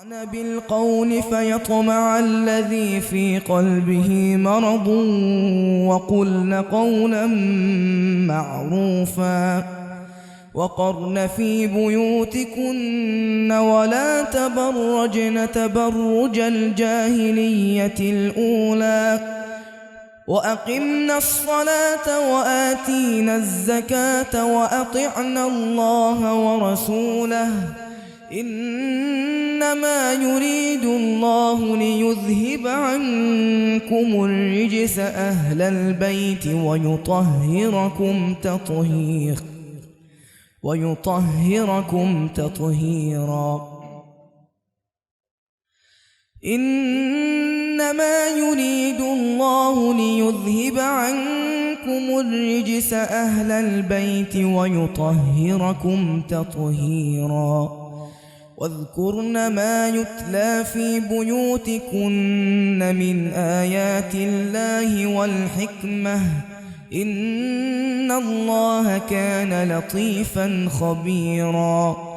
بالقول فيطمع الذي في قلبه مرض وقلن قولا معروفا وقرن في بيوتكن ولا تبرجن تبرج الجاهلية الأولى وأقمنا الصلاة وآتينا الزكاة وأطعنا الله ورسوله إنما يريد الله ليذهب عنكم الرجس أهل البيت ويطهركم تطهيرا إنما يريد الله ليذهب عنكم الرجس أهل البيت ويطهركم تطهيرا واذكرن ما يتلى في بيوتكن من آيات الله والحكمة إن الله كان لطيفا خبيرا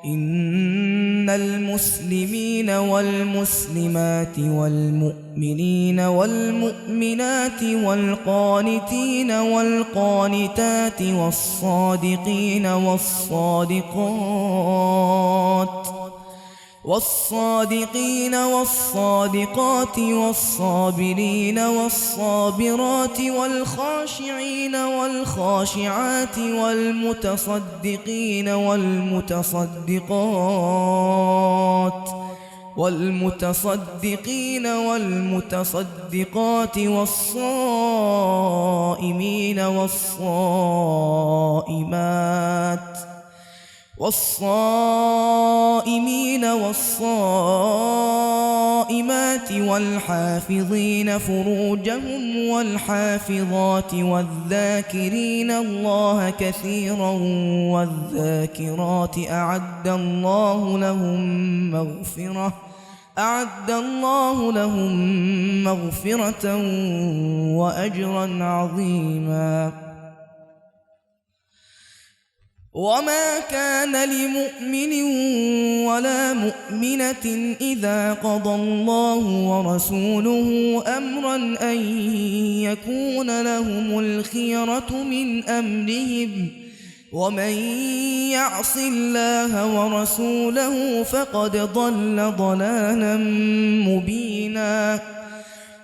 إن المسلمين والمسلمات والمؤمنين والمؤمنات والقانتين والقانتات والصادقين والصادقات والصابرين والصابرات والخاشعين والخاشعات والمتصدقين والمتصدقات والصائمين والصائمات والحافظين فروجهم والحافظات والذاكرين الله كثيرا والذاكرات أعد الله لهم مغفرة وأجرا عظيما وما كان لمؤمن ولا مؤمنة إذا قضى الله ورسوله أمرا أن يكون لهم الخيرة من أمرهم ومن يعص الله ورسوله فقد ضل ضلالا مبينا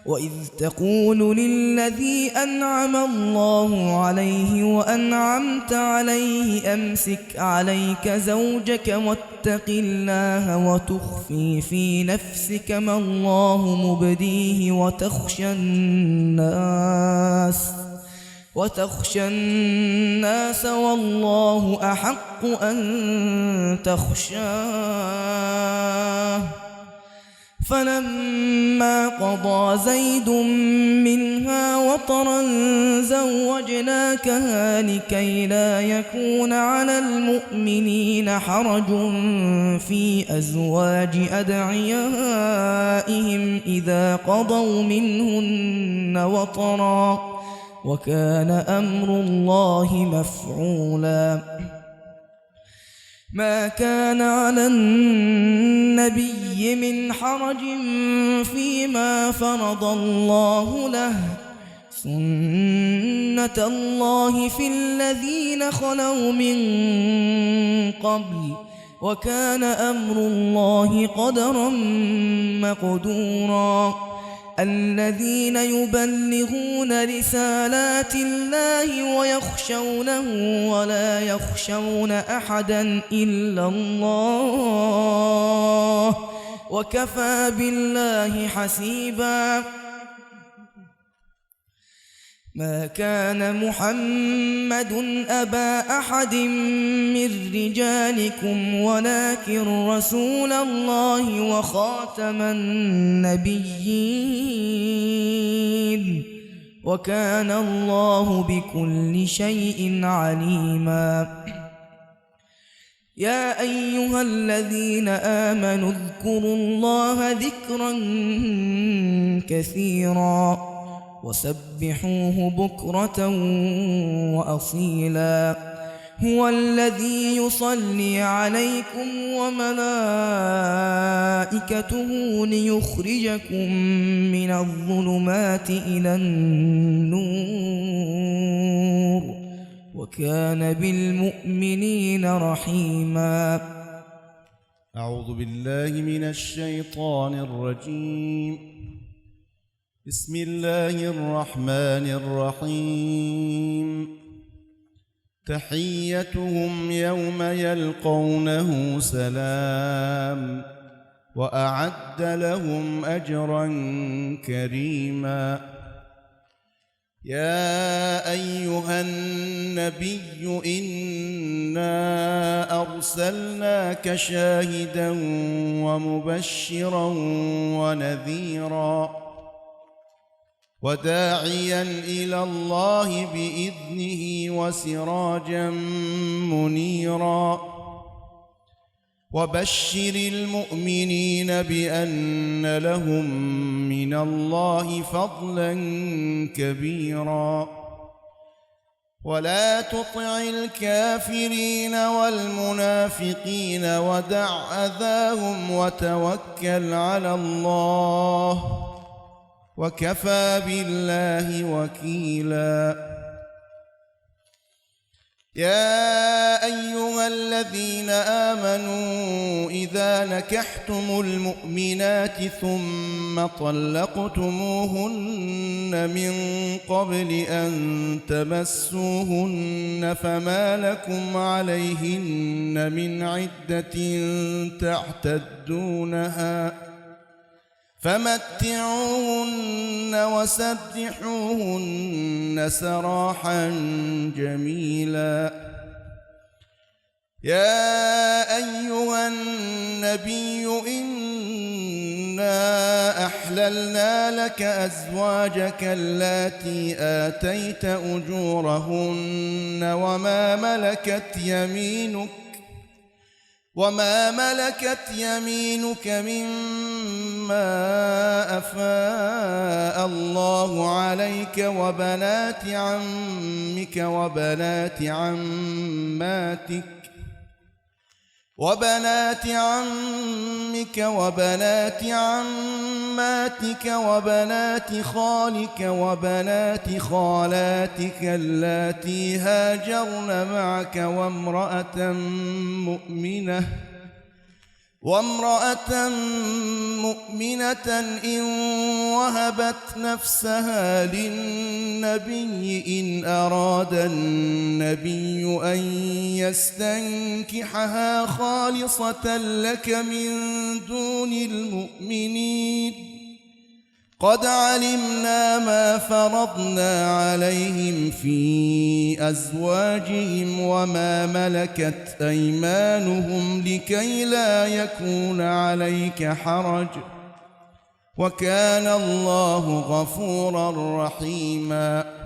وإذ تقول للذي أنعم الله عليه وأنعمت عليه أمسك عليك زوجك واتق الله وتخفي في نفسك ما الله مبديه وتخشى الناس والله أحق أن تخشاه فلما قضى زيد منها وطرا زوجناكها لكي لا يكون على المؤمنين حرج في أزواج أدعيائهم إذا قضوا منهن وطرا وكان أمر الله مفعولا ما كان على النبي من حرج فيما فرض الله له سنة الله في الذين خلوا من قبل وكان أمر الله قدرا مقدورا الذين يبلغون رسالات الله ويخشونه ولا يخشون أحدا إلا الله وكفى بالله حسيبا ما كان محمد أبا أحد من رجالكم ولكن رسول الله وخاتم النبيين وكان الله بكل شيء عليما يا أيها الذين آمنوا اذكروا الله ذكرا كثيرا وسبحوه بكرة وأصيلا هو الذي يصلي عليكم وملائكته وملائكته ليخرجكم من الظلمات إلى النور وكان بالمؤمنين رحيما. أعوذ بالله من الشيطان الرجيم. بسم الله الرحمن الرحيم. تحيتهم يوم يلقونه سلام وأعد لهم أجرا كريما. يا أيها النبي إنا أرسلناك شاهدا ومبشرا ونذيرا وداعيا إلى الله بإذنه وسراجا منيرا. وبشر المؤمنين بأن لهم من الله فضلا كبيرا. ولا تطع الكافرين والمنافقين ودع أذاهم وتوكل على الله وكفى بالله وكيلا. يا أيها الذين آمنوا إذا نكحتم المؤمنات ثم طلقتموهن من قبل أن تمسوهن فما لكم عليهن من عدة تعتدونها فمتعوهن وسرحوهن سراحا جميلا. يا أيها النبي إنا أحللنا لك أزواجك اللاتي آتيت أجورهن وما ملكت يمينك مما أفاء الله عليك وبنات عمك وبنات عماتك وبنات عماتك وبنات خالك وبنات خالاتك اللاتي هاجرن معك وامرأة مؤمنة إن وهبت نفسها للنبي إن أراد النبي أن يستنكحها خالصة لك من دون المؤمنين. قد علمنا ما فرضنا عليهم في أزواجهم وما ملكت أيمانهم لكي لا يكون عليك حرج وكان الله غفورا رحيما.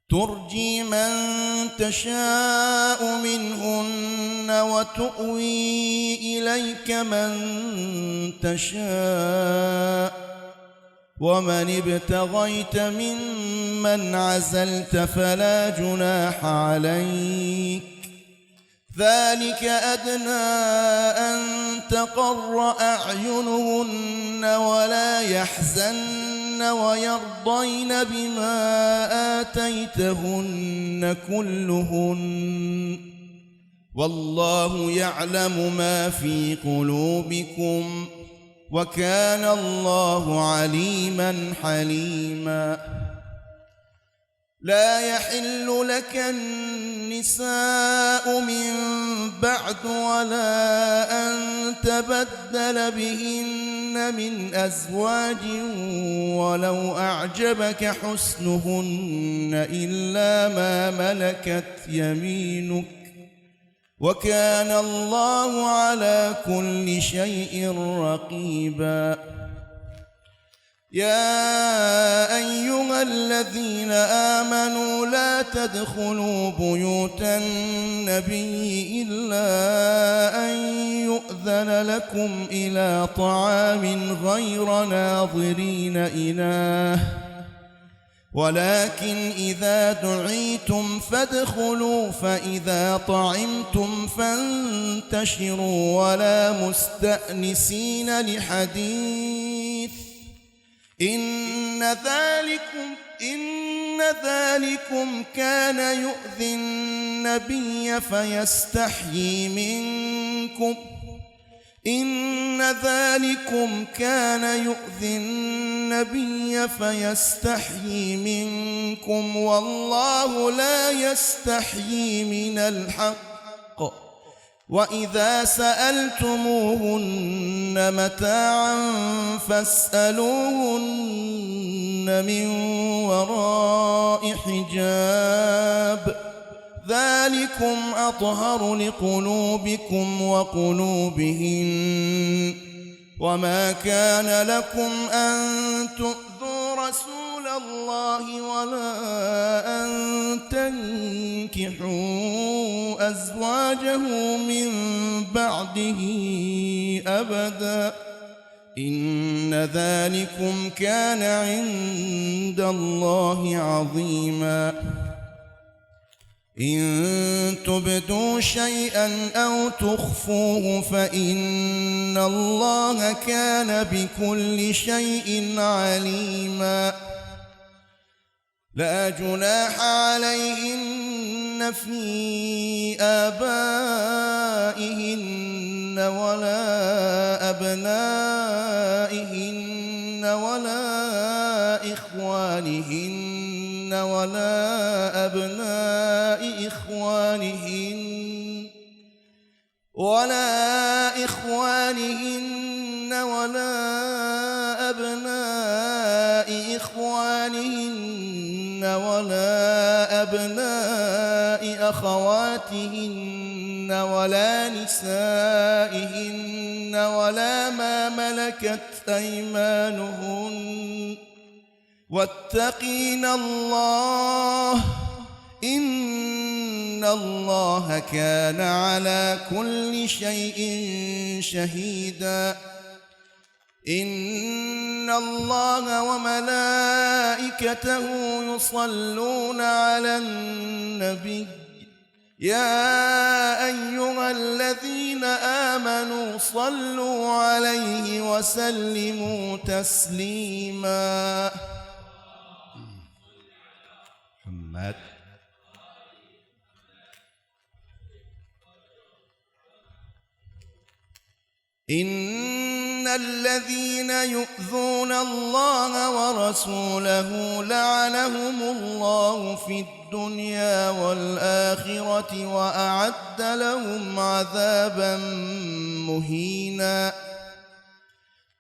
ترجي من تشاء منهن وتؤوي إليك من تشاء ومن ابتغيت ممن عزلت فلا جناح عليك. ذلك أدنى أن تقر أعينهن ولا يحزن ويرضين بما آتيتهن كلهن والله يعلم ما في قلوبكم وكان الله عليما حليما. لا يحل لك النساء من بعد ولا أن تبدل بهن من أزواج ولو أعجبك حسنهن إلا ما ملكت يمينك وكان الله على كل شيء رقيبا. يا أيها الذين آمنوا لا تدخلوا بيوت النبي إلا أن يؤذن لكم إلى طعام غير ناظرين إناه ولكن إذا دعيتم فادخلوا فإذا طعمتم فانتشروا ولا مستأنسين لحديث إن ذلكم كان يؤذي النبي فيستحيي منكم والله لا يستحيي من الحق وإذا سألتموهن متاعا فاسألوهن من وراء حجاب ذلكم أطهر لقلوبكم وقلوبهن وما كان لكم أن تؤذوا رسول الله ولا أن تنكحوا أزواجه من بعده أبدا إن ذلكم كان عند الله عظيما إن تبدوا شيئا أو تخفوه فإن الله كان بكل شيء عليما لا جناح عليهن في آبائهن ولا أبنائهن ولا إخوانهن ولا أبناء إخوانهن ولا أبناء إخوانهن ولا أبناء أخواتهن ولا نسائهن ولا ما ملكت أيمانهن واتقين الله إن الله كان على كل شيء شهيدا إن الله وملائكته يصلون على النبي يا أيها الذين آمنوا صلوا عليه وسلموا تسليما محمد إن الذين يؤذون الله ورسوله لعنهم الله في الدنيا والآخرة وأعد لهم عذابا مهينا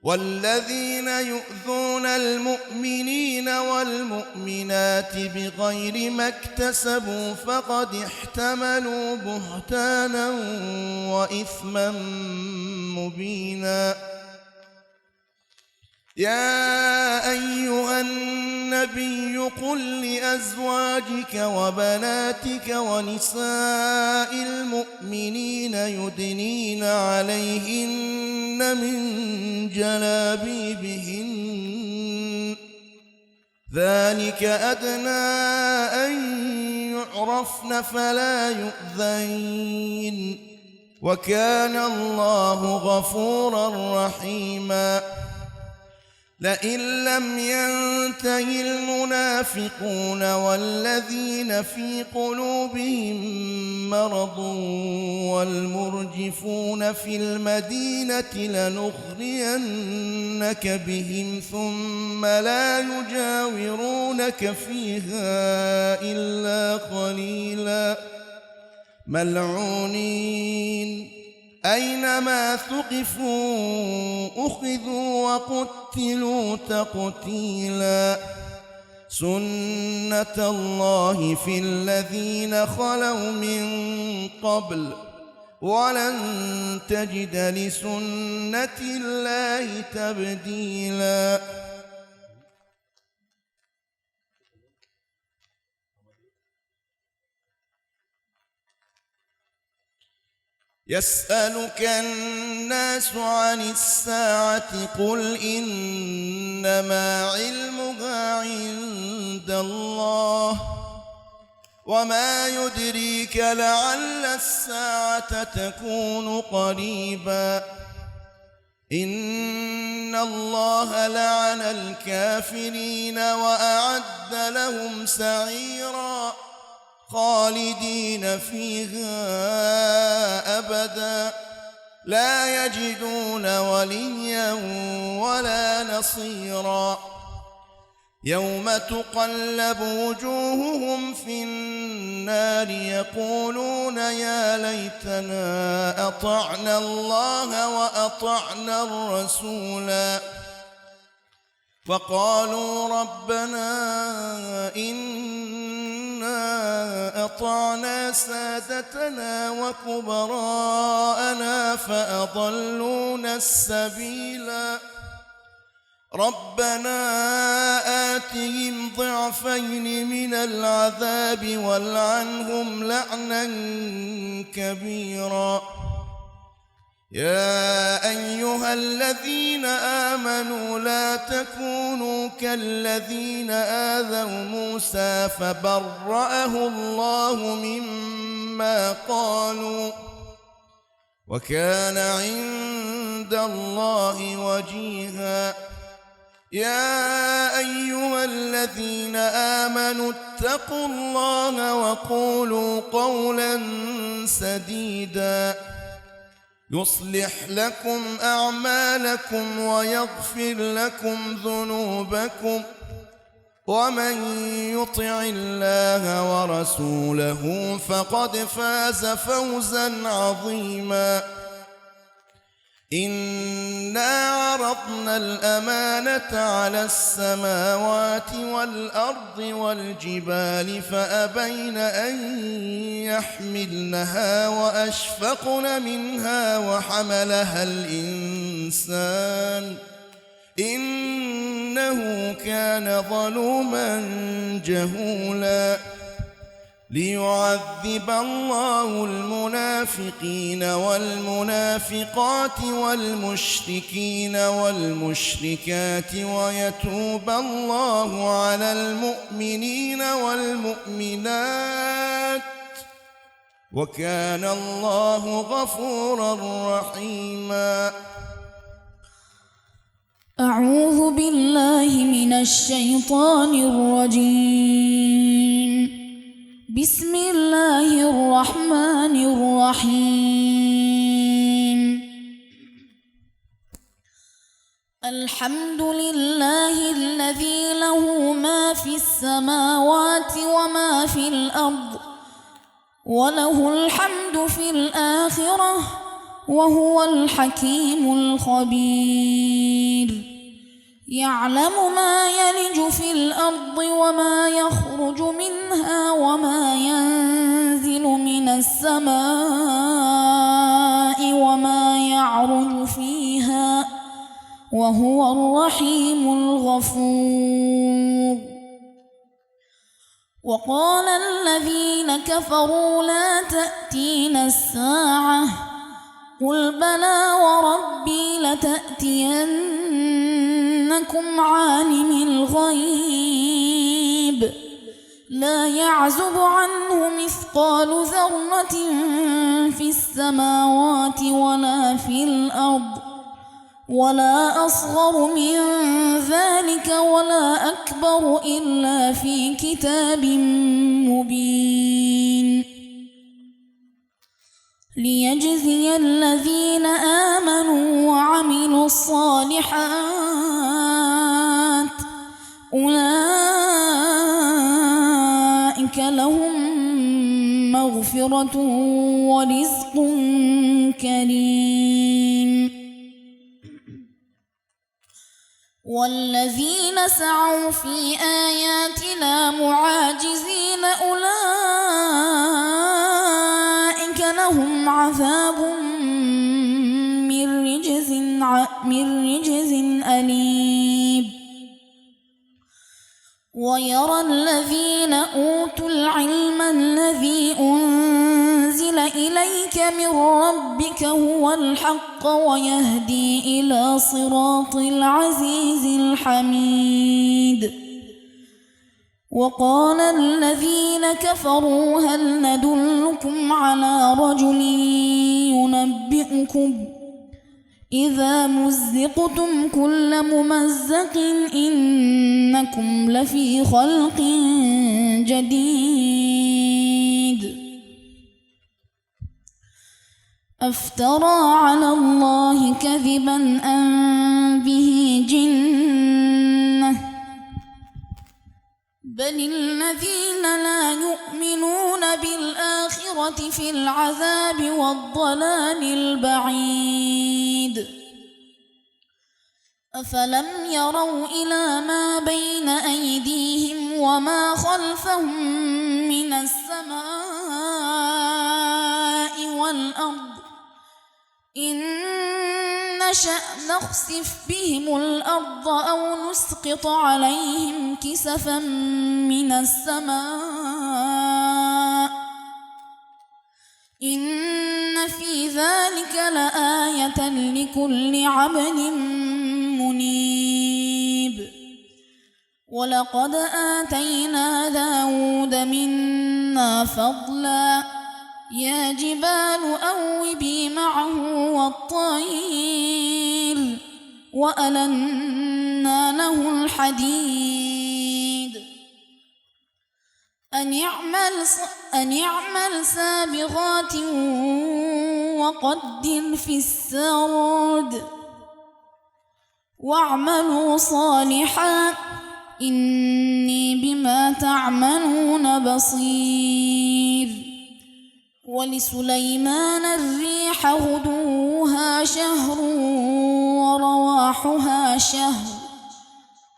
والذين يؤذون المؤمنين والمؤمنات بغير ما اكتسبوا فقد احتملوا بهتانا وإثما مبينا يا أيها النبي قل لأزواجك وبناتك ونساء المؤمنين يدنين عليهن من جلابيبهن ذلك أدنى أن يعرفن فلا يؤذين وكان الله غفورا رحيما لئن لم ينته المنافقون والذين في قلوبهم مرض والمرجفون في المدينة لنغرينك بهم ثم لا يجاورونك فيها إلا قليلا ملعونين أينما ثقفوا أخذوا وقتلوا تقتيلا سنة الله في الذين خلوا من قبل ولن تجد لسنة الله تبديلا يسألك الناس عن الساعة قل إنما علمها عند الله وما يدريك لعل الساعة تكون قريبا إن الله لعن الكافرين وأعد لهم سعيرا خالدين فيها أبدا لا يجدون وليا ولا نصيرا يوم تقلب وجوههم في النار يقولون يا ليتنا أطعنا الله وأطعنا الرسولا فقالوا ربنا إنا أطعنا سادتنا وكبراءنا فأضلونا السبيلا ربنا آتهم ضعفين من العذاب والعنهم لعنا كبيرا يا أيها الذين آمنوا لا تكونوا كالذين آذوا موسى فبرأه الله مما قالوا وكان عند الله وجيها يا أيها الذين آمنوا اتقوا الله وقولوا قولا سديدا يصلح لكم أعمالكم ويغفر لكم ذنوبكم ومن يطع الله ورسوله فقد فاز فوزا عظيما إنا عرضنا الأمانة على السماوات والأرض والجبال فأبين أن يحملنها وأشفقن منها وحملها الإنسان إنه كان ظلوما جهولا ليعذب الله المنافقين والمنافقات والمشركين والمشركات ويتوب الله على المؤمنين والمؤمنات وكان الله غفورا رحيما. أعوذ بالله من الشيطان الرجيم. بسم الله الرحمن الرحيم. الحمد لله الذي له ما في السماوات وما في الأرض وله الحمد في الآخرة وهو الحكيم الخبير. يعلم ما يلج في الأرض وما يخرج منها وما ينزل من السماء وما يعرج فيها وهو الرحيم الغفور. وقال الذين كفروا لا تأتينا الساعة قل بلى وربي لتأتينكم عالم الغيب لا يعزب عنه مثقال ذرة في السماوات ولا في الأرض ولا أصغر من ذلك ولا أكبر إلا في كتاب مبين ليجزي الذين آمنوا وعملوا الصالحات أولئك لهم مغفرة ورزق كريم. والذين سعوا في آياتنا معاجزين أولئك لهم عذاب من رجز أليم. ويرى الذين أوتوا العلم الذي أنزل أنزل إليك من ربك هو الحق ويهدي إلى صراط العزيز الحميد. وقال الذين كفروا هل ندلكم على رجل ينبئكم إذا مزقتم كل ممزق إنكم لفي خلق جديد. أفترى على الله كذبا أم به جنة بل الذين لا يؤمنون بالآخرة في العذاب والضلال البعيد. أفلم يروا إلى ما بين أيديهم وما خلفهم من السماء والأرض إن نشأ نخسف بهم الأرض أو نسقط عليهم كسفا من السماء إن في ذلك لآية لكل عبد منيب. ولقد آتينا داود منا فضلا يا جبال أوبي معه والطير وألنا له الحديد أن يعمل سابغات وقدر في السرد واعملوا صالحا إني بما تعملون بصير. ولسليمان الريح غدوها شهر ورواحها شهر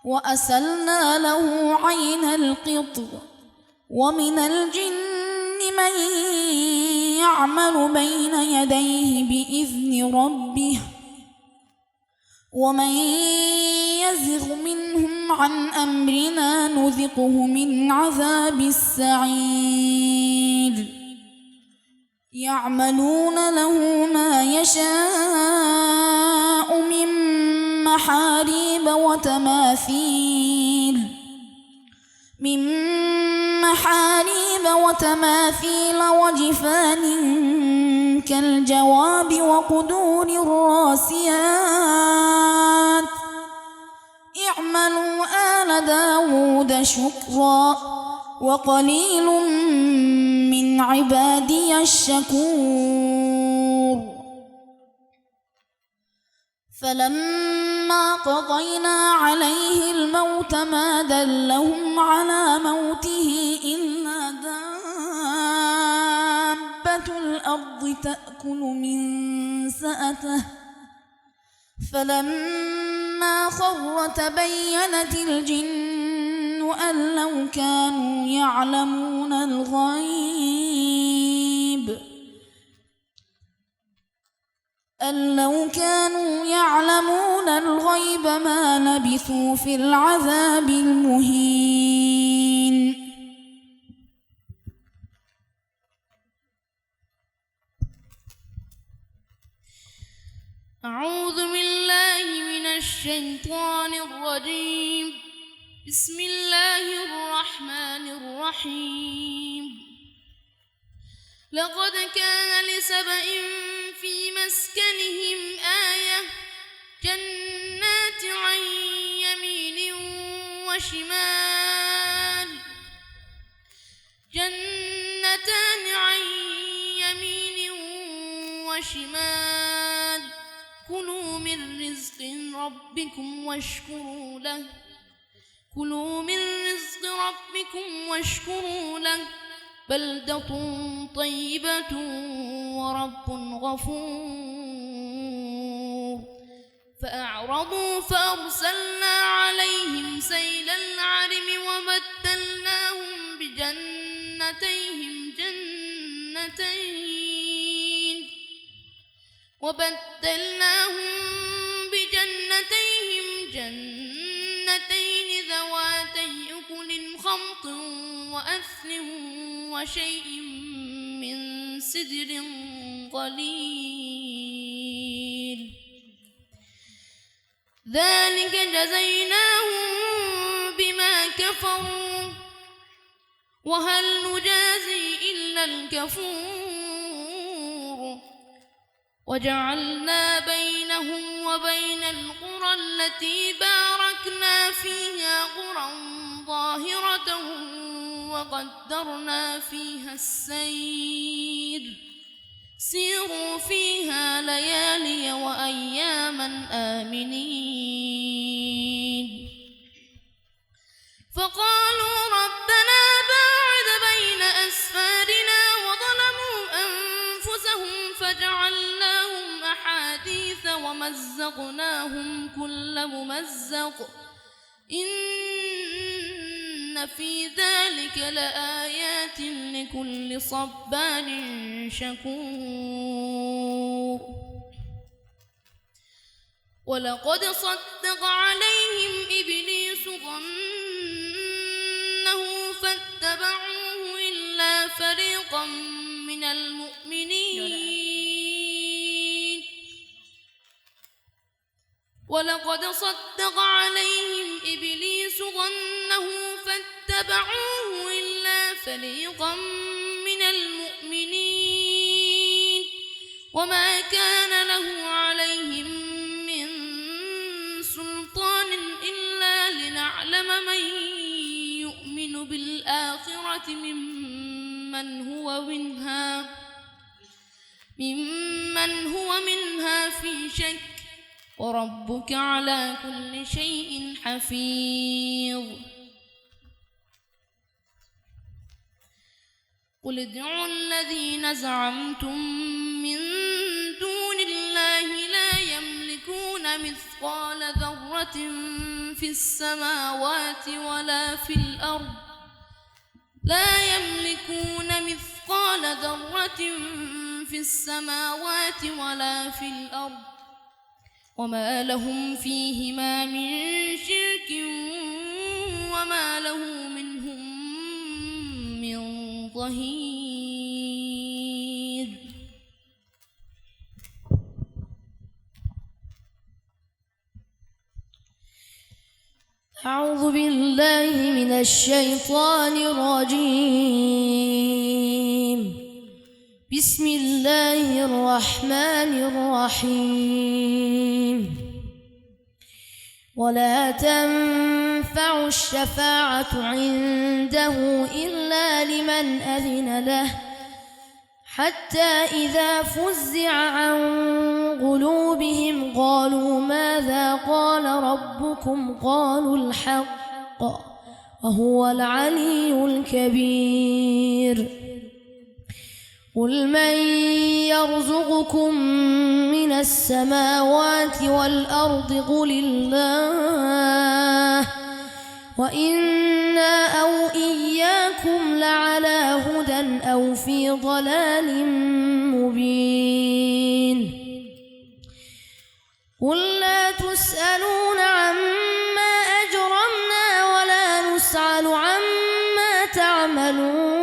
وأسلنا له عين القطر ومن الجن من يعمل بين يديه بإذن ربه ومن يزغ منهم عن أمرنا نذقه من عذاب السعير. يعملون له ما يشاء من محاريب وتماثيل وجفان كالجواب وقدور الراسيات اعملوا آل داود شكرا وقليل من عبادي الشكور. فلما قضينا عليه الموت ما دلهم على موته إلا دابة الأرض تأكل من سأته فلما خر تبينت الجن أن لو كانوا يعلمون الغيب ما لبثوا في العذاب المهين. أعوذ بالله من الشيطان الرجيم. بسم الله الرحمن الرحيم. لقد كان لسبإ في مسكنهم آية جنات عن يمين وشمال جنتان عن يمين وشمال كلوا من رزق ربكم واشكروا له بلدة طيبة ورب غفور. فأعرضوا فأرسلنا عليهم سيل العرم وبدلناهم بجنتيهم جنتين ذواتي أكل خمط وأثل وشيء من سدر قليل ذلك جزيناهم بما كفروا وهل نجازي إلا الكفور وجعلنا بينهم وبين القرى التي باركنا فيها قرى ظاهرة وقدرنا فيها السير سيروا فيها ليالي وأياما آمنين فقالوا ربنا باعد بين أسفارنا وظلموا أنفسهم فجعلناهم أحاديث ومزقناهم كل ممزق إن في ذلك لآيات لكل صبار شكور ولقد صدق عليهم إبليس ظنه فاتبعوه إلا فريقا من المؤمنين ولقد صدق عليهم إبليس ظنه فاتبعوه إلا فريقا من المؤمنين وما كان له عليهم من سلطان إلا لنعلم من يؤمن بالآخرة ممن هو منها في شك وربك على كل شيء حفيظ قل ادعوا الذين زعمتم من دون الله لا يملكون مثقال ذرة في السماوات ولا في الأرض لا يملكون مثقال ذرة في السماوات ولا في الأرض وما لهم فيهما من شرك وما له منهم من ظهير أعوذ بالله من الشيطان الرجيم بسم الله الرحمن الرحيم ولا تنفع الشفاعة عنده إلا لمن أذن له حتى إذا فزع عن قلوبهم قالوا ماذا قال ربكم قالوا الحق وهو العلي الكبير قل من يرزقكم من السماوات والأرض قل الله وإنا أو إياكم لعلى هدى أو في ضلال مبين قل لا تسألون عما أجرمنا ولا نسأل عما تعملون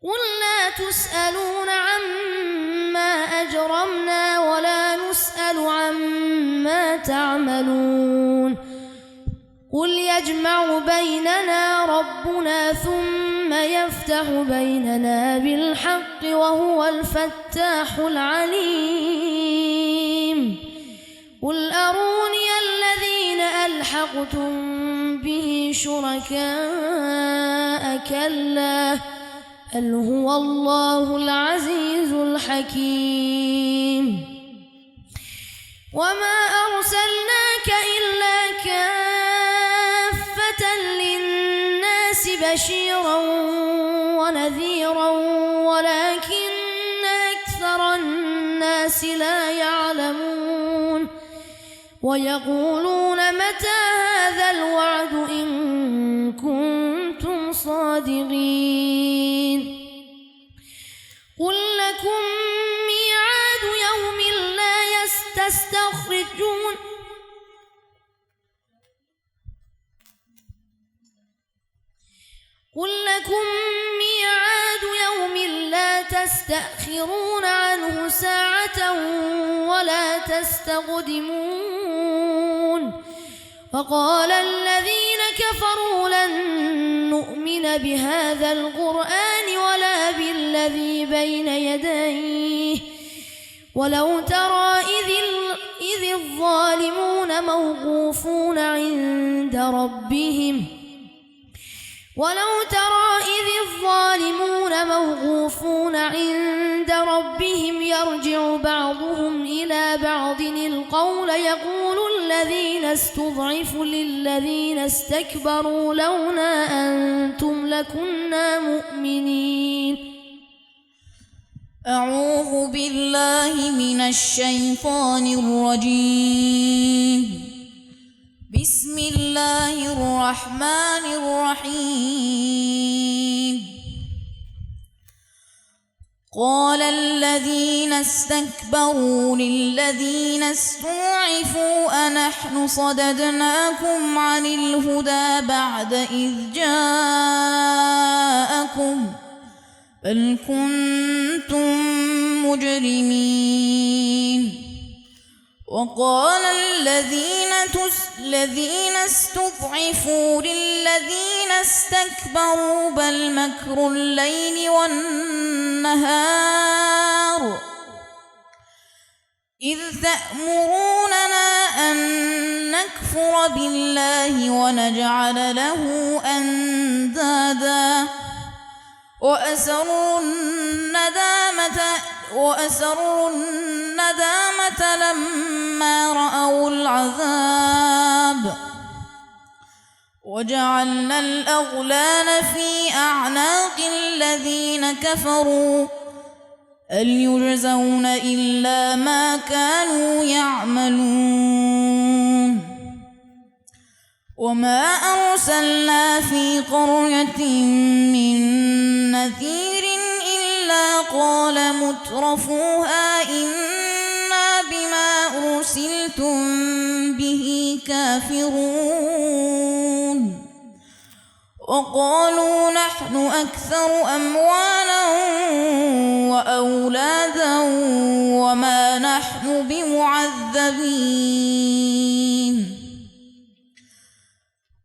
قل لا تسألون عما أجرمنا ولا نسأل عما تعملون قل يجمع بيننا ربنا ثم يفتح بيننا بالحق وهو الفتاح العليم قل أروني الذين ألحقتم به شركاء كلا بل هو الله العزيز الحكيم وما أرسلناك إلا كافة للناس بشيرا ونذيرا ولكن أكثر الناس لا يعلمون ويقولون متى هذا الوعد إن كنتم صادقين قل لكم ميعاد يوم لا تستخرجون تستأخرون عنه ساعة ولا تستقدمون وقال الذين كفروا لن نؤمن بهذا القرآن ولا بالذي بين يديه ولو ترى إذ الظالمون موقوفون عند ربهم يرجع بعضهم إلى بعض القول يقول الذين استضعفوا للذين استكبروا لولا أنتم لكنا مؤمنين. أعوذ بالله من الشيطان الرجيم. بسم الله الرحمن الرحيم. قال الذين استكبروا للذين استضعفوا أنحن صددناكم عن الهدى بعد إذ جاءكم بل كنتم مجرمين. وقال الذين استضعفوا للذين استكبروا بل مكر الليل والنهار إذ تأمروننا أن نكفر بالله ونجعل له أندادا وأسروا الندامة لما رأوا العذاب وجعلنا الأغلال في أعناق الذين كفروا هل يجزون إلا ما كانوا يعملون. وما أرسلنا في قرية من نذير إلا قال مترفوها إنا بما أرسلتم به كافرون وقالوا نحن أكثر أموالا وأولادا وما نحن بمعذبين.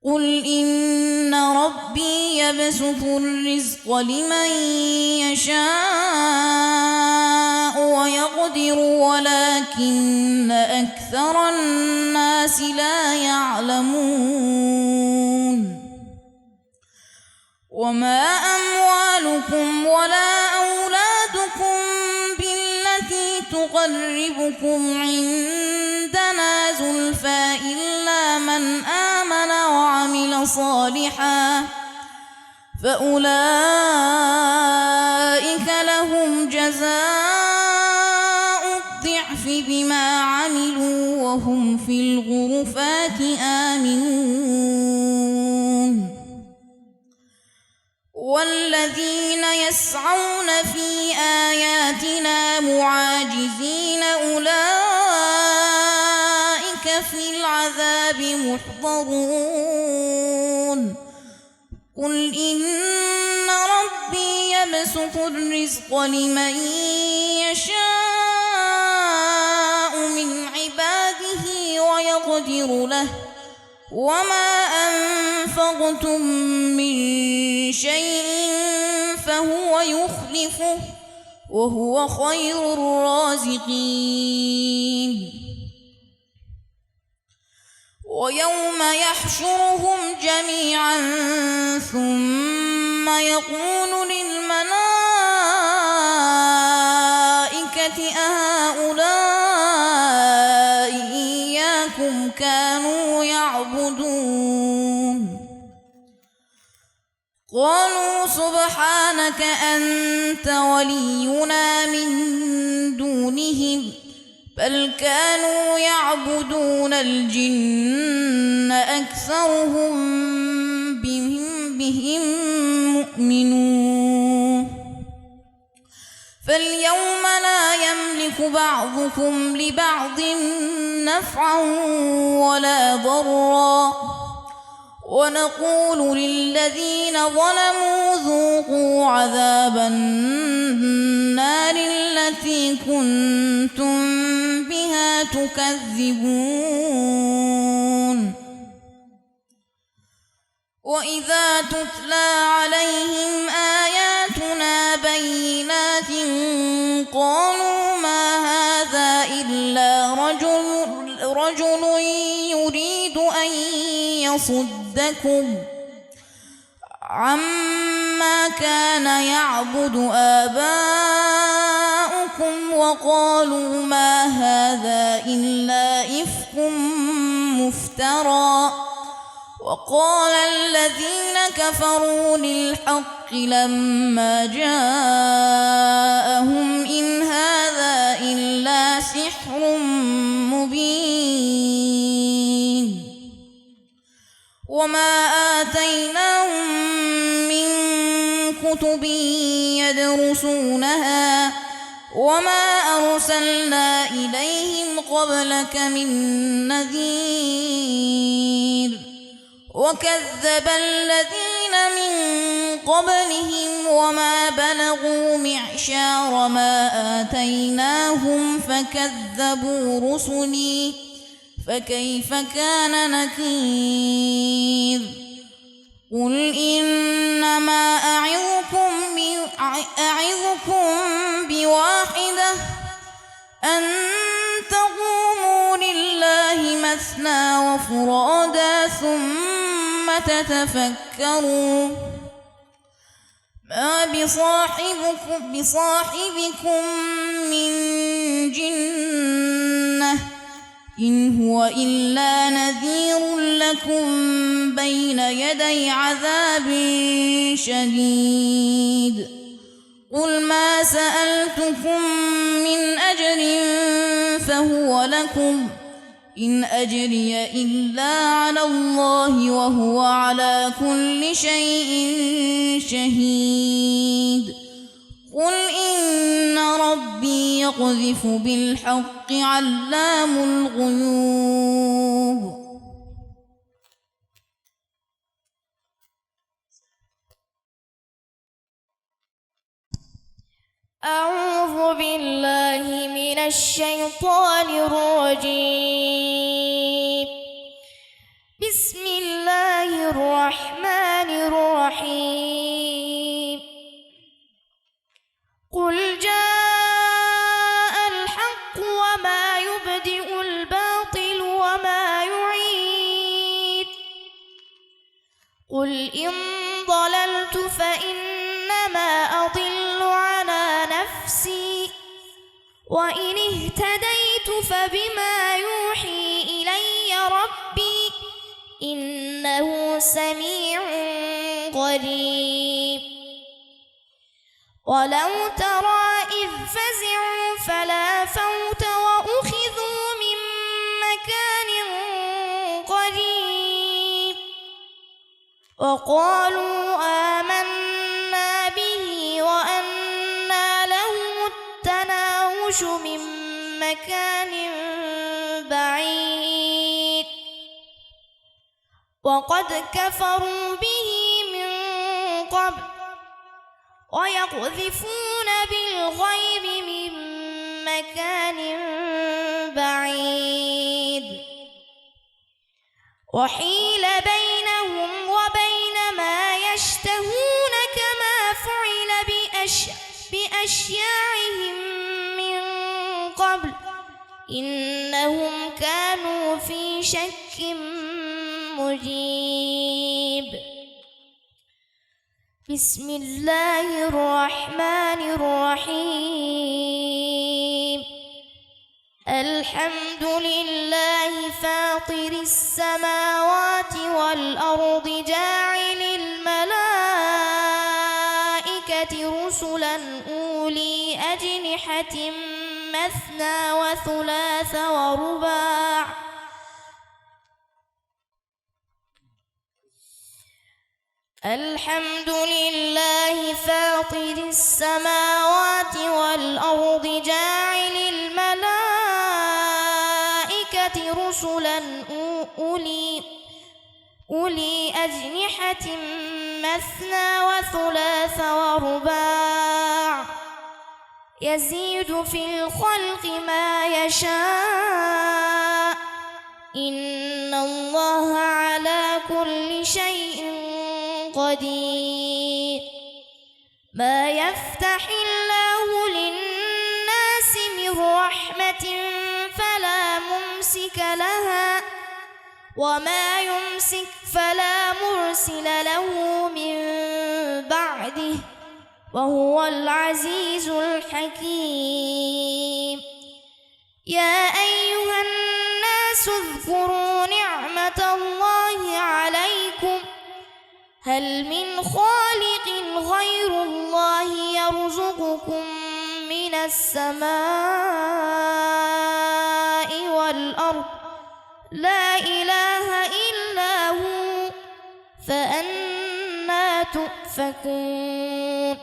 قل إن ربي يبسط الرزق لمن يشاء ويقدر ولكن أكثر الناس لا يعلمون. وما أموالكم ولا أولادكم بالتي تقربكم عندنا زلفى إلا من آمن وعمل صالحا فأولئك لهم جزاء الضعف بما عملوا وهم في الغرفات آمنون. والذين يسعون في آياتنا معاجزين أولئك في العذاب محضرون. قل إن ربي يبسط الرزق لمن يشاء من عباده ويقدر له وما أنفقتم من شيء فهو يخلفه وهو خير الرازقين. ويوم يحشرهم جميعا ثم يقول للملائكة أهؤلاء إياكم كانوا يعبدون قالوا سبحانك أنت ولينا من دونهم بل كانوا يعبدون الجن أكثرهم بهم مؤمنون. فاليوم لا يملك بعضكم لبعض نفعا ولا ضرا ونقول للذين ظلموا ذوقوا عذاب النار النار التي كنتم بها تكذبون وإذا تتلى عليهم آياتنا بينات قالوا ما هذا إلا رجل يريد أن يصدكم عما كان يعبد آباؤكم وقالوا ما هذا إلا إفك مفترى وقال الذين كفروا للحق لما جاءهم إن هذا إلا سحر مبين وما آتيناهم من كتب يدرسونها وما أرسلنا إليهم قبلك من نذير وكذب الذين من قبلهم وما بلغوا معشار ما آتيناهم فكذبوا رسلي فكيف كان نكير قل إنما أعظكم بواحدة أن تقوموا لله مثنى وفرادا ثم تتفكروا ما بصاحبكم من جنة إن هو إلا نذير لكم بين يدي عذاب شديد قل ما سألتكم من أجر فهو لكم إن أجري إلا على الله وهو على كل شيء شهيد قل إن ربي يقذف بالحق علام الغيوب أعوذ بالله من الشيطان الرجيم بسم الله الرحمن الرحيم قل جاء الحق وما يبدئ الباطل وما يعيد قل إن ضللت فإنما أضل على نفسي وإن اهتديت فبما يوحي إلي ربي إنه سميع قريب ولو ترى إذ فزعوا فلا فوت وأخذوا من مكان قريب وقالوا آمنا به وأنى لهم التناوش من مكان بعيد وقد كفروا به من قبل ويقذفون بالغيب من مكان بعيد وحيل بينهم وبين ما يشتهون كما فعل بأشياعهم من قبل إنهم كانوا في شك مجيب بسم الله الرحمن الرحيم الحمد لله فاطر السماوات والأرض جاعل الملائكة رسلا أولي أجنحة مثنى وثلاث ورباع الحمد لله فاطر السماوات والأرض جاعل الملائكة رسلا أولي أجنحة مثنى وثلاث ورباع يزيد في الخلق ما يشاء إن الله على كل شيء قدير ما يفتح الله للناس من رحمة فلا ممسك لها وما يمسك فلا مرسل له من بعده وهو العزيز الحكيم يا أيها الناس اذكروا نعمة الله عليكم هل من خالق غير الله يرزقكم من السماء والأرض لا إله إلا هو فأنى تؤفكون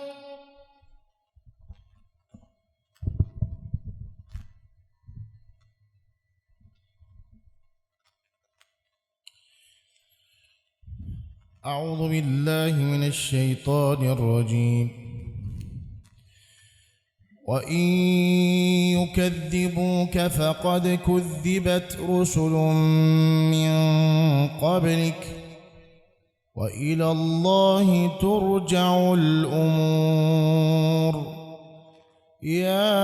أعوذ بالله من الشيطان الرجيم وإن يكذبوك فقد كذبت رسل من قبلك وإلى الله ترجع الأمور يا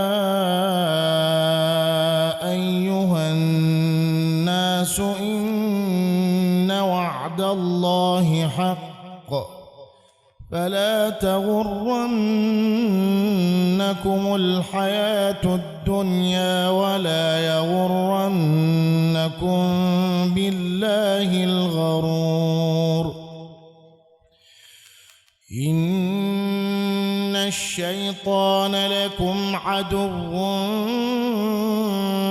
أيها الناس إن وعد الله حق فلا تغرنكم الحياة الدنيا ولا يغرنكم بالله الغرور إن الشيطان لكم عدو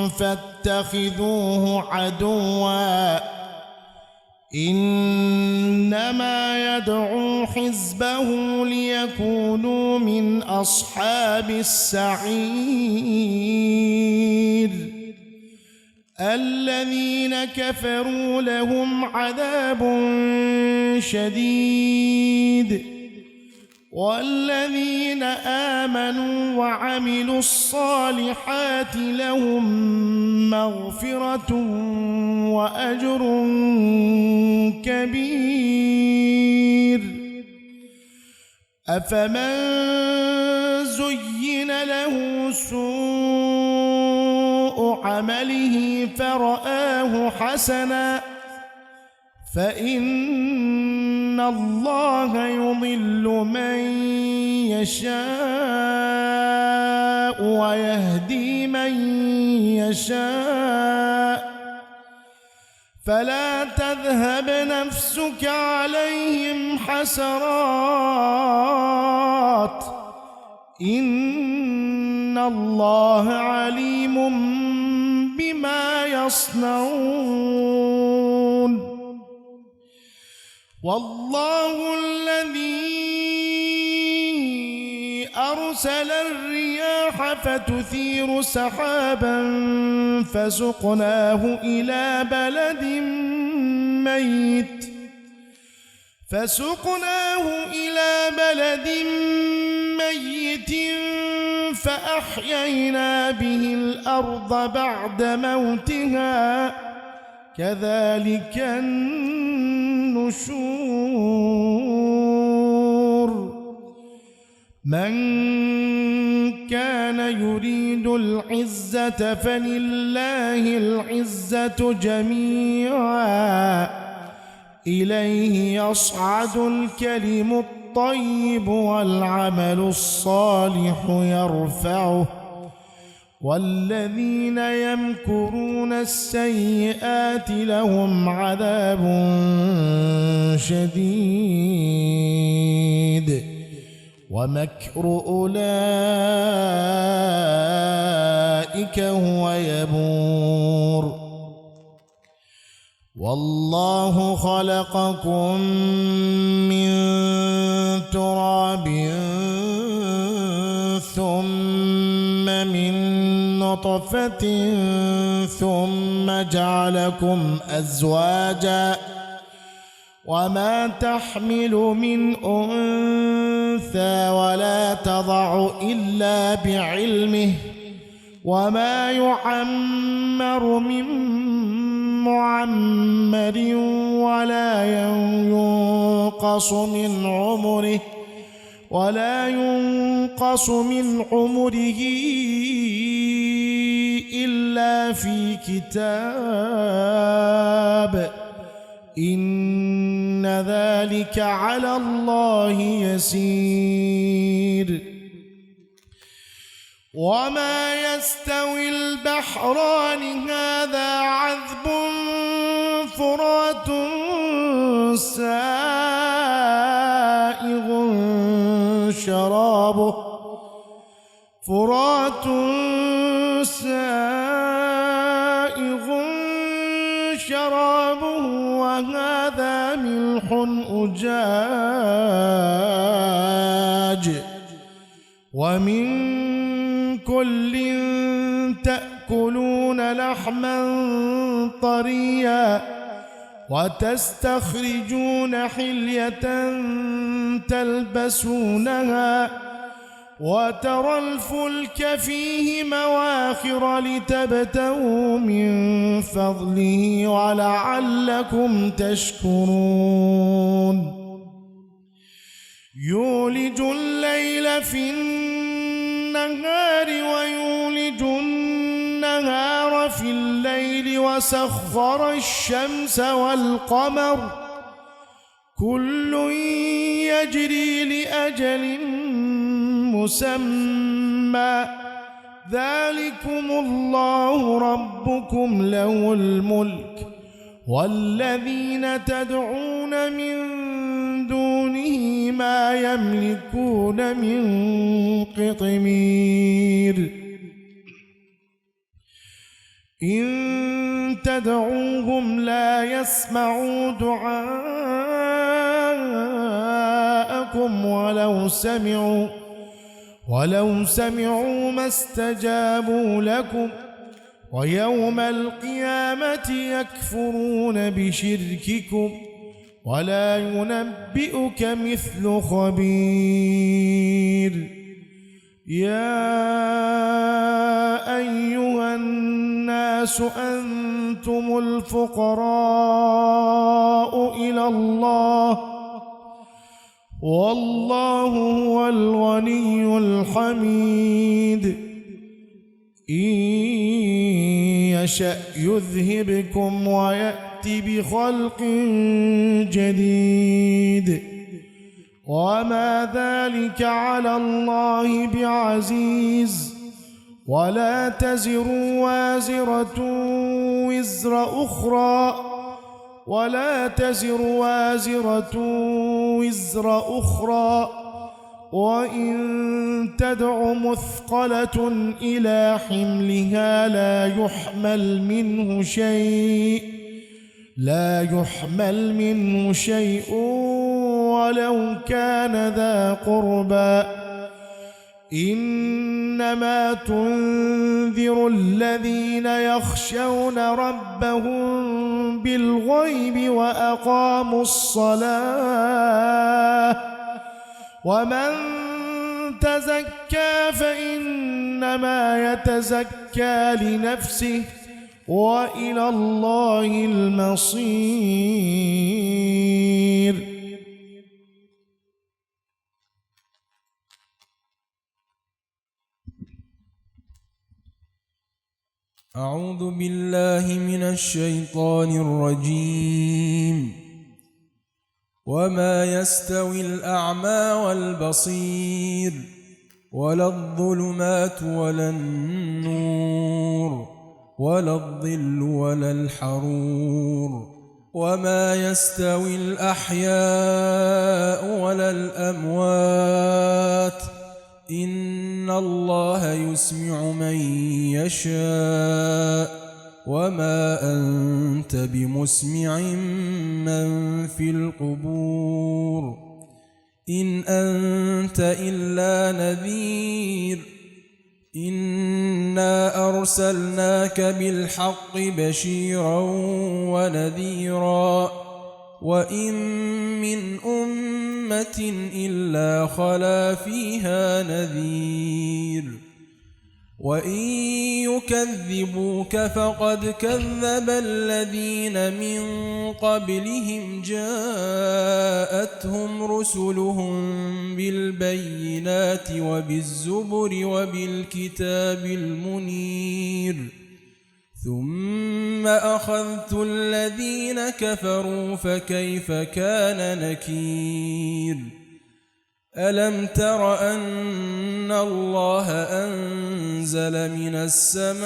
فاتخذوه عدوا إنما يدعو حزبه ليكونوا من أصحاب السعير الذين كفروا لهم عذاب شديد والذين آمنوا وعملوا الصالحات لهم مغفرة وأجر كبير أفمن زين له سوء عمله فرآه حسنا فإن الله يضل من يشاء ويهدي من يشاء فلا تذهب نفسك عليهم حسرات إن الله عليم بما يصنعون والله الذي أرسل الرياح فتثير سحابا فسقناه إلى بلد ميت فأحيينا به الأرض بعد موتها كذلك النشور من كان يريد العزة فلله العزة جميعا إليه يصعد الكلم الطيب والعمل الصالح يرفعه والذين يمكرون السيئات لهم عذاب شديد ومكر أولئك هو يبور والله خلقكم من تراب ثم من نطفة ثم جعلكم أزواجا وما تحمل من أنثى أنثى ولا تضع إلا بعلمه وما يعمر من معمر ولا ينقص من عمره إلا في كتاب إن ذلك على الله يسير وما يستوي البحران هذا عذب فرات سائغ شرابه وهذا ملح أجاج ومن كل تأكلون لحما طريا وتستخرجون حلية تلبسونها وترى الفلك فيه مواخر لتبتغوا من فضله ولعلكم تشكرون يولج الليل في النهار ويولج النهار في الليل وسخر الشمس والقمر كل يجري لأجل مسمى ذلكم الله ربكم له الملك والذين تدعون من دونه ما يملكون من قطمير إن تدعوهم لا يسمعوا دعاءكم ولو سمعوا ما استجابوا لكم ويوم القيامة يكفرون بشرككم ولا ينبئك مثل خبير يا أيها الناس أنتم الفقراء إلى الله والله هو الغني الحميد إن يشأ يذهبكم ويأتي بخلق جديد وما ذلك على الله بعزيز ولا تزر وازرة وزر أخرى وإن تدع مثقلة إلى حملها لا يحمل منه شيء ولو كان ذا قربى إنما تنذر الذين يخشون ربهم بالغيب وأقاموا الصلاة ومن تزكى فإنما يتزكى لنفسه وإلى الله المصير أعوذ بالله من الشيطان الرجيم وما يستوي الأعمى والبصير ولا الظلمات ولا النور ولا الظل ولا الحرور وما يستوي الأحياء ولا الأموات إن الله يسمع من يشاء وما أنت بمسمع من في القبور إن أنت إلا نذير إنا أرسلناك بالحق بشيرا ونذيرا وإن من أمة إلا خلا فيها نذير وإن يكذبوك فقد كذب الذين من قبلهم جاءتهم رسلهم بالبينات وبالزبر وبالكتاب المنير ثم أخذت الذين كفروا فكيف كان نكير ألم تر أن الله أنزل من السماء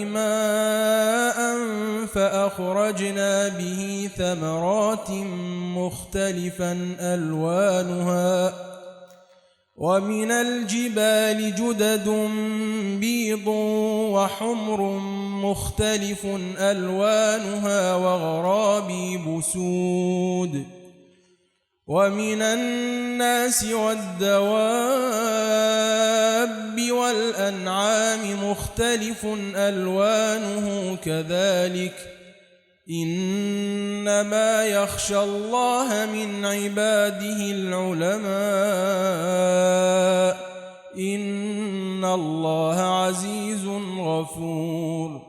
ماء فأخرجنا به ثمرات مختلفا ألوانها ومن الجبال جدد بيض وحمر مختلف ألوانها وغرابيب سود ومن الناس والدواب والأنعام مختلف ألوانه كذلك إنما يخشى الله من عباده العلماء إن الله عزيز غفور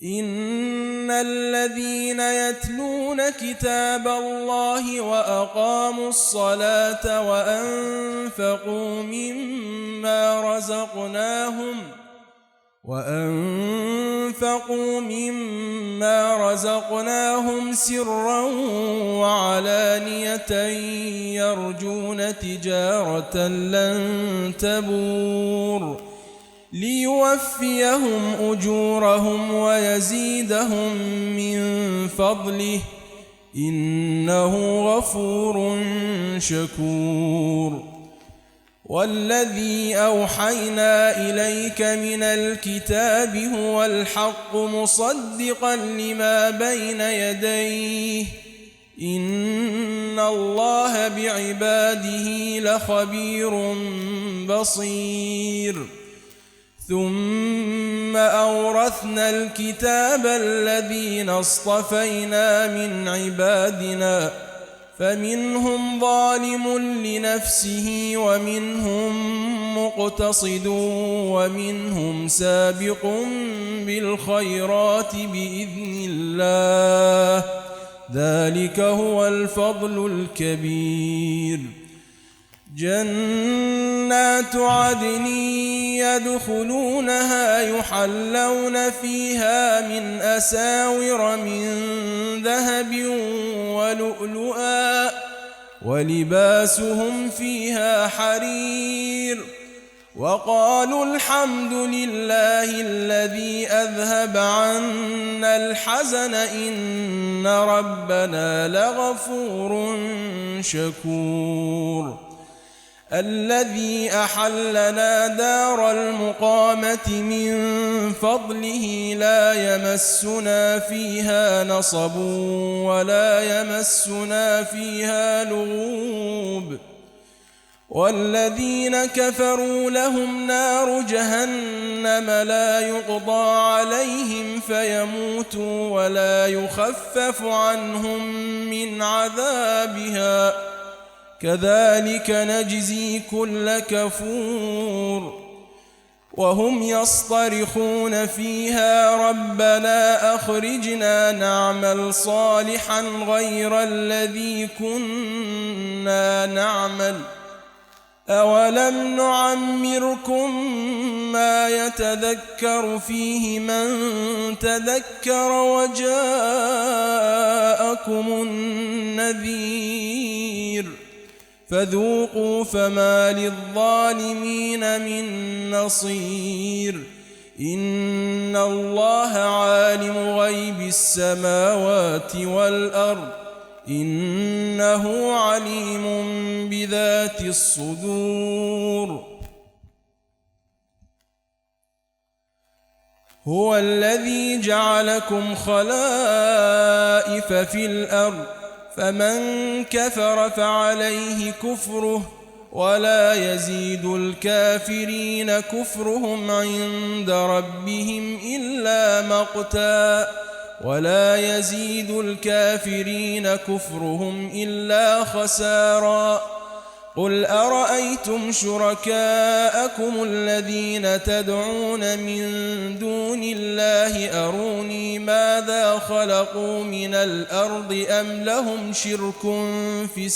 إن الذين يتلون كتاب الله وأقاموا الصلاة وأنفقوا مما رزقناهم سرا وعلانية يرجون تجارة لن تبور ليوفيهم أجورهم ويزيدهم من فضله إنه غفور شكور والذي أوحينا إليك من الكتاب هو الحق مصدقا لما بين يديه إن الله بعباده لخبير بصير ثم أورثنا الكتاب الذين اصطفينا من عبادنا فمنهم ظالم لنفسه ومنهم مقتصد ومنهم سابق بالخيرات بإذن الله ذلك هو الفضل الكبير جنات عدن يدخلونها يحلون فيها من أساور من ذهب ولؤلؤا ولباسهم فيها حرير وقالوا الحمد لله الذي أذهب عنا الحزن إن ربنا لغفور شكور الذي أحلنا دار المقامة من فضله لا يمسنا فيها نصب ولا يمسنا فيها لغوب والذين كفروا لهم نار جهنم لا يقضى عليهم فيموتوا ولا يخفف عنهم من عذابها كذلك نجزي كل كفور وهم يصطرخون فيها ربنا أخرجنا نعمل صالحا غير الذي كنا نعمل أولم نعمركم ما يتذكر فيه من تذكر وجاءكم النذير فذوقوا فما للظالمين من نصير إن الله عالم غيب السماوات والأرض إنه عليم بذات الصدور هو الذي جعلكم خلائف في الأرض فمن كفر فعليه كفره ولا يزيد الكافرين كفرهم عند ربهم إلا مقتا ولا يزيد الكافرين كفرهم إلا خسارا قل أرأيتم شركاءكم الذين تدعون من دون الله أروني ماذا خلقوا من الأرض أم لهم شرك في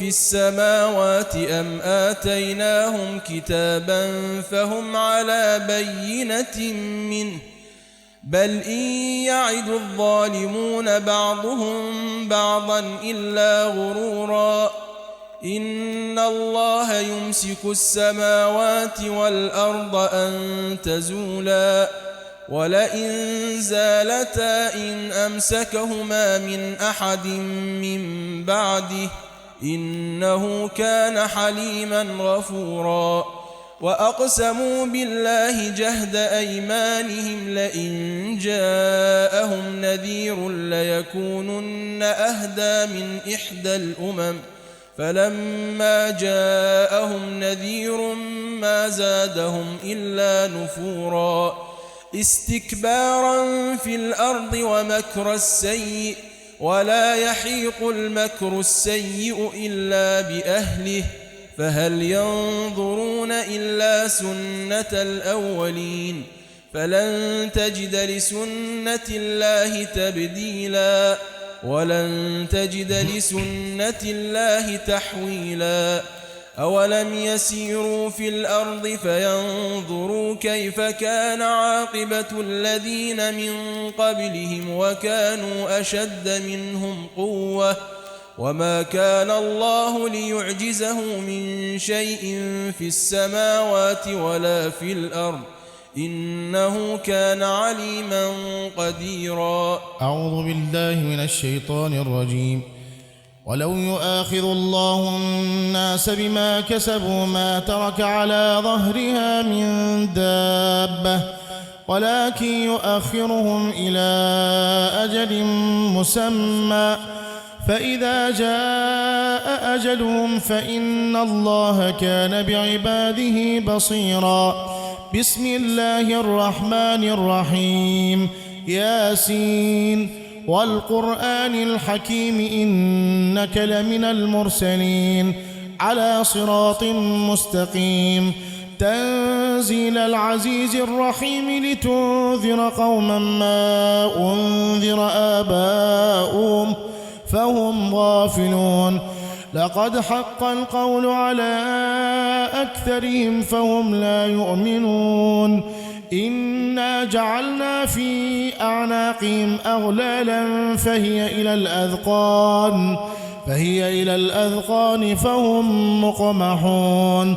السماوات أم آتيناهم كتابا فهم على بينة منه بل إن يعد الظالمون بعضهم بعضا إلا غرورا إن الله يمسك السماوات والأرض أن تزولا ولئن زالتا إن أمسكهما من أحد من بعده إنه كان حليما غفورا وأقسموا بالله جهد أيمانهم لئن جاءهم نذير ليكونن أهدى من إحدى الأمم فلما جاءهم نذير ما زادهم إلا نفورا استكبارا في الأرض ومكر السيء ولا يحيق المكر السيء إلا بأهله فهل ينظرون إلا سنة الأولين فلن تجد لسنة الله تبديلا ولن تجد لسنة الله تحويلا أولم يسيروا في الأرض فينظروا كيف كان عاقبة الذين من قبلهم وكانوا أشد منهم قوة وما كان الله ليعجزه من شيء في السماوات ولا في الأرض إنه كان عليما قديرا. أعوذ بالله من الشيطان الرجيم. ولو يؤاخذ الله الناس بما كسبوا ما ترك على ظهرها من دابة ولكن يؤخرهم إلى أجل مسمى فإذا جاء أجلهم فإن الله كان بعباده بصيرا. بسم الله الرحمن الرحيم. ياسين والقرآن الحكيم إنك لمن المرسلين على صراط مستقيم تنزيل العزيز الرحيم لتنذر قوما ما أنذر آباؤهم فهم غافلون. لقد حق القول على أكثرهم فهم لا يؤمنون. إنا جعلنا في أعناقهم أغلالا فهي إلى الأذقان فهم مقمحون.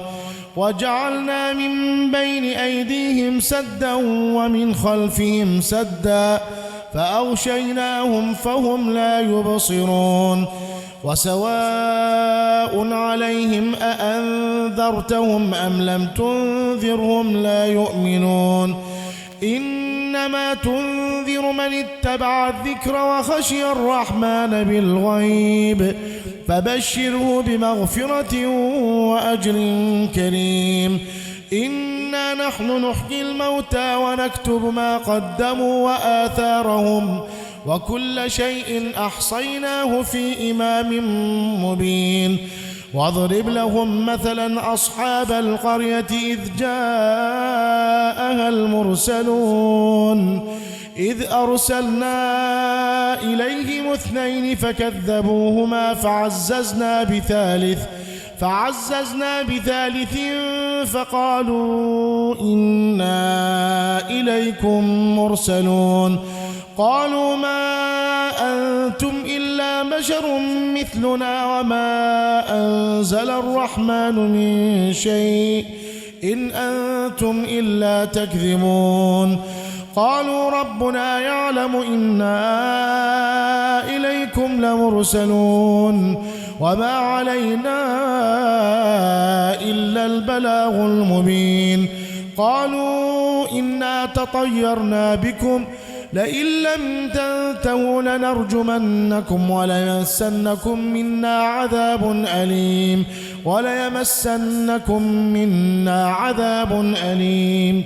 وجعلنا من بين أيديهم سدا ومن خلفهم سدا فأغشيناهم فهم لا يبصرون. وسواء عليهم أأنذرتهم أم لم تنذرهم لا يؤمنون. إنما تنذر من اتبع الذكر وخشي الرحمن بالغيب فبشره بمغفرة وأجر كريم. إنا نحن نحيي الموتى ونكتب ما قدموا وآثارهم وكل شيء أحصيناه في إمام مبين. واضرب لهم مثلا أصحاب القرية إذ جاءها المرسلون إذ أرسلنا إليهم 2 فكذبوهما فعززنا بثالث فقالوا إنا إليكم مرسلون. قالوا ما أنتم إلا بشر مثلنا وما أنزل الرحمن من شيء إن أنتم إلا تكذبون. قالوا ربنا يعلم إنا إليكم لمرسلون وما علينا إلا البلاغ المبين. قالوا إنا تطيرنا بكم لئن لم تنتهوا لنرجمنكم وليمسنكم منا عذاب أليم.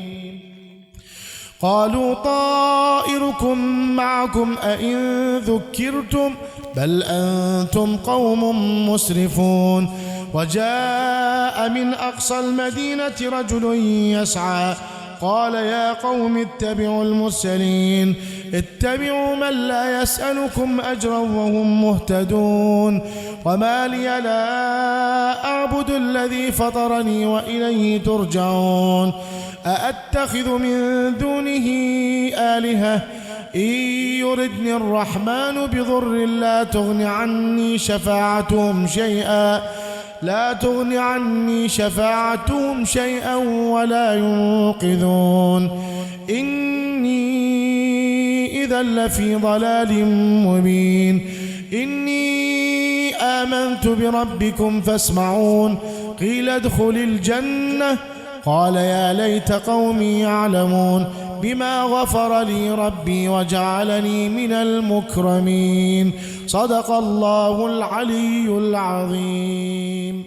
قالوا طائركم معكم أئن ذكرتم بل أنتم قوم مسرفون وجاء من أقصى المدينة رجل يسعى قال يا قوم اتبعوا المرسلين اتبعوا من لا يسألكم أجرا وهم مهتدون وما لي لا أعبد الذي فطرني وإليه ترجعون أأتخذ من دونه آلهة إن يردني الرحمن بضر لا تغن عني شفاعتهم شيئا ولا ينقذون إني إذا لفي ضلال مبين إني آمنت بربكم فاسمعون قيل ادخل الجنة قال يا ليت قومي يعلمون بما غفر لي ربي وجعلني من المكرمين صدق الله العلي العظيم.